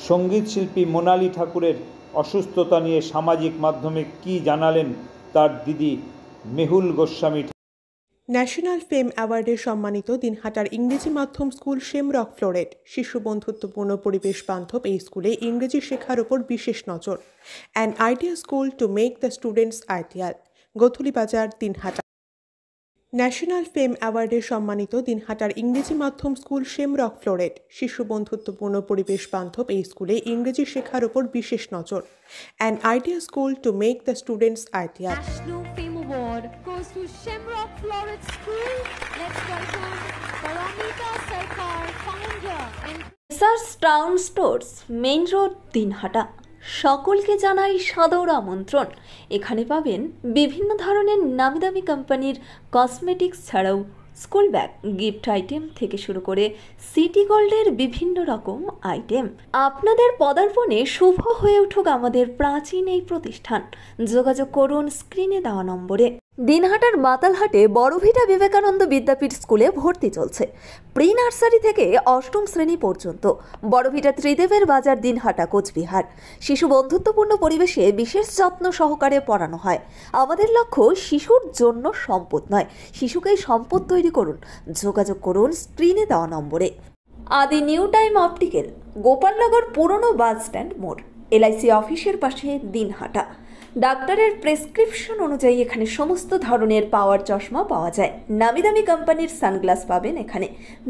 সঙ্গীত শিল্পী মোনালি ঠাকুরের অসুস্থতা নিয়ে সামাজিক মাধ্যমে কী জানালেন তার দিদি মেহুল গোস্বামী। ন্যাশনাল ফেম অ্যাওয়ার্ডে সম্মানিত দিনহাটার ইংরেজি মাধ্যম স্কুল শেমরক ফ্লোরেট শিশু বন্ধুত্বপূর্ণ পরিবেশ বান্ধব এই স্কুলে ইংরেজি শেখার ওপর বিশেষ নজর। An idea school to make the students ideal, Gothulibazar, Dinhata. National fame অ্যাওয়ার্ডে সম্মানিত দিনহাটার ইংরেজি মাধ্যম স্কুল শেমরক ফ্লোরেট শিশু বন্ধুত্বপূর্ণ পরিবেশ বান্ধব এই স্কুলে ইংরেজি শেখার ওপর বিশেষ নজর। An idea school to make the students ideal. National Fame Award goes to Shamrock Floret School. Let's welcome Paramita Sarkar, founder and SARS town stores, main road, Dinhata. সকলকে জানাই সাদর আমন্ত্রণ। এখানে পাবেন বিভিন্ন ধরনের নামিদামি কোম্পানির কসমেটিক্স ছাড়াও স্কুল ব্যাগ, গিফট আইটেম থেকে শুরু করে সিটি গোল্ডের বিভিন্ন রকম আইটেম। আপনাদের পদার্পণে শুভ হয়ে উঠুক আমাদের প্রাচীন এই প্রতিষ্ঠান। যোগাযোগ করুন স্ক্রিনে দেওয়া নম্বরে। দিনহাটার মাতালহাটে বড়ভিটা বিবেকানন্দ বিদ্যাপীঠ স্কুলে ভর্তি চলছে। প্রি নার্সারি থেকে অষ্টম শ্রেণী পর্যন্ত। বড়ভিটা ত্রিদেবের বাজার, দিনহাটা, কোচবিহার। শিশু বন্ধুত্বপূর্ণ পরিবেশে বিশেষ যত্ন সহকারে পড়ানো হয়। আমাদের লক্ষ্য শিশুর জন্য সম্পদ নয়, শিশুকেই সম্পদ তৈরি করুন। যোগাযোগ করুন স্ক্রিনে দেওয়া নম্বরে। আদি নিউ টাইম অপটিক্যাল, গোপালনগর পুরনো বাস স্ট্যান্ড মোড়, এলআইসি অফিসের পাশে, দিনহাটা। ডাক্তারের প্রেসক্রিপশন অনুযায়ী এখানে সমস্ত ধরনের পাওয়ার চশমা পাওয়া যায়। নামি দামি কোম্পানির সানগ্লাস পাবেন এখানে।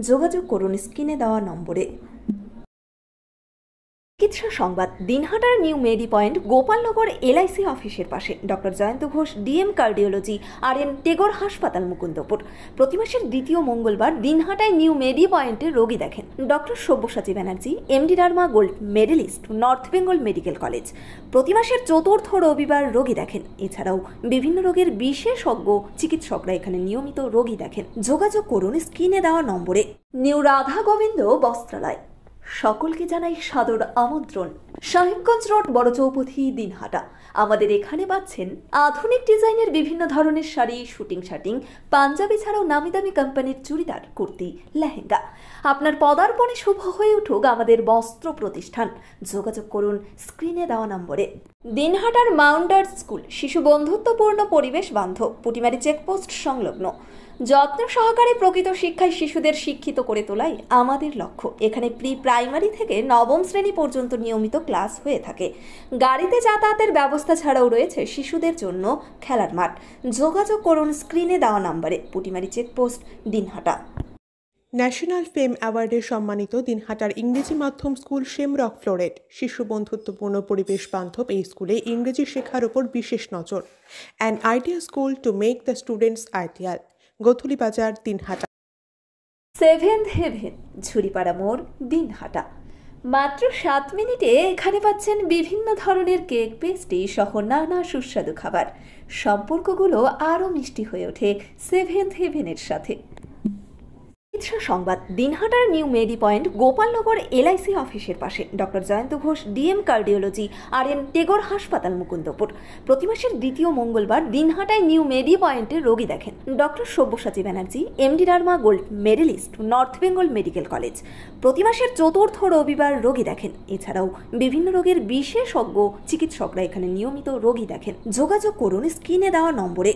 যোগাযোগ করুন স্ক্রিনে দেওয়া নম্বরে। চিকিৎসা সংবাদ, দিনহাটার নিউ মেডি পয়েন্ট, গোপালনগর এলআইসি অফিসের পাশে। Doctor Jayanta Ghosh, DM cardiology, RN Tagore হাসপাতাল, মুকুন্দপুর। প্রতি মাসের দ্বিতীয় মঙ্গলবার দিনহাটায় নিউ মেডি পয়েন্টে রোগী দেখেন doctor Sabyasachi Banerjee, MD derma gold medalist, north Bengal medical college. প্রতি মাসের চতুর্থ রবিবার রোগী দেখেন। এছাড়াও বিভিন্ন রোগের বিশেষজ্ঞ চিকিৎসকরা এখানে নিয়মিত রোগী দেখেন। যোগাযোগ করুন স্ক্রিনে দেওয়া নম্বরে। নিউ রাধা গোবিন্দ বস্ত্রালয়, সকলকে জানাই সাদর আমন্ত্রণ। সাহেবগঞ্জ রোড, বড় চৌপথি, দিনহাটা। আমাদের এখানে পাচ্ছেন আধুনিক ডিজাইনের বিভিন্ন ধরনের শাড়ি, শুটিং শার্টিং, পাঞ্জাবি ছাড়াও নামি দামি কোম্পানির চুড়িদার, কুর্তি, লেহেঙ্গা। আপনার পদার্পণে শুভ হয়ে উঠুক আমাদের বস্ত্র প্রতিষ্ঠান। যোগাযোগ করুন স্ক্রিনে দেওয়া নম্বরে। দিনহাটার মাউন্টার্স স্কুল শিশু বন্ধুত্বপূর্ণ পরিবেশ বান্ধব, পুটিমারি চেকপোস্ট সংলগ্ন। যত্ন সহকারে প্রকৃত শিক্ষায় শিশুদের শিক্ষিত করে তোলাই আমাদের লক্ষ্য। এখানে প্রি প্রাইমারি থেকে নবম শ্রেণী পর্যন্ত নিয়মিত ক্লাস হয়ে থাকে। গাড়িতে যাতায়াতের ব্যবস্থা ছাড়াও রয়েছে শিশুদের জন্য খেলার মাঠ। যোগাযোগ করুন স্ক্রিনে দেওয়া নম্বরে। Putimari checkpost, Dinhata. National fame অ্যাওয়ার্ডে সম্মানিত দিনহাটার ইংরেজি মাধ্যম স্কুল শেমরক ফ্লোরেট শিশু বন্ধুত্বপূর্ণ পরিবেশ বান্ধব এই স্কুলে ইংরেজি শেখার ওপর বিশেষ নজর। An idea school to make the students ideal, Gothulibazar, Dinhata. Seventh heaven, Jhuripara মোড়, দিনহাটা। মাত্র 7 মিনিটে এখানে পাচ্ছেন বিভিন্ন ধরনের কেক, পেস্ট্রি সহ নানা সুস্বাদু খাবার। সম্পর্কগুলো আরও মিষ্টি হয়ে ওঠে সেভেন্থ হেভেনের সাথে। চিকিৎসা সংবাদ, দিনহাটার নিউ মেডি পয়েন্ট, গোপালনগর এলআইসি অফিসের পাশে। Doctor Jayanta Ghosh, DM cardiology, RN Tagore হাসপাতাল, মুকুন্দপুর। প্রতি মাসের দ্বিতীয় মঙ্গলবার দিনহাটায় নিউ মেডি পয়েন্টে রোগী দেখেন doctor Sabyasachi Banerjee, MD derma gold medalist, north Bengal medical college. প্রতি মাসের চতুর্থ রবিবার রোগী দেখেন। এছাড়াও বিভিন্ন রোগের বিশেষজ্ঞ চিকিৎসকরা এখানে নিয়মিত রোগী দেখেন। যোগাযোগ করুন স্ক্রিনে দেওয়া নম্বরে।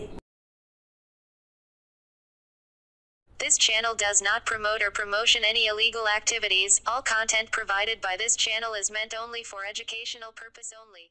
This channel does not promote or promotion any illegal activities. All content provided by this channel is meant only for educational purpose only.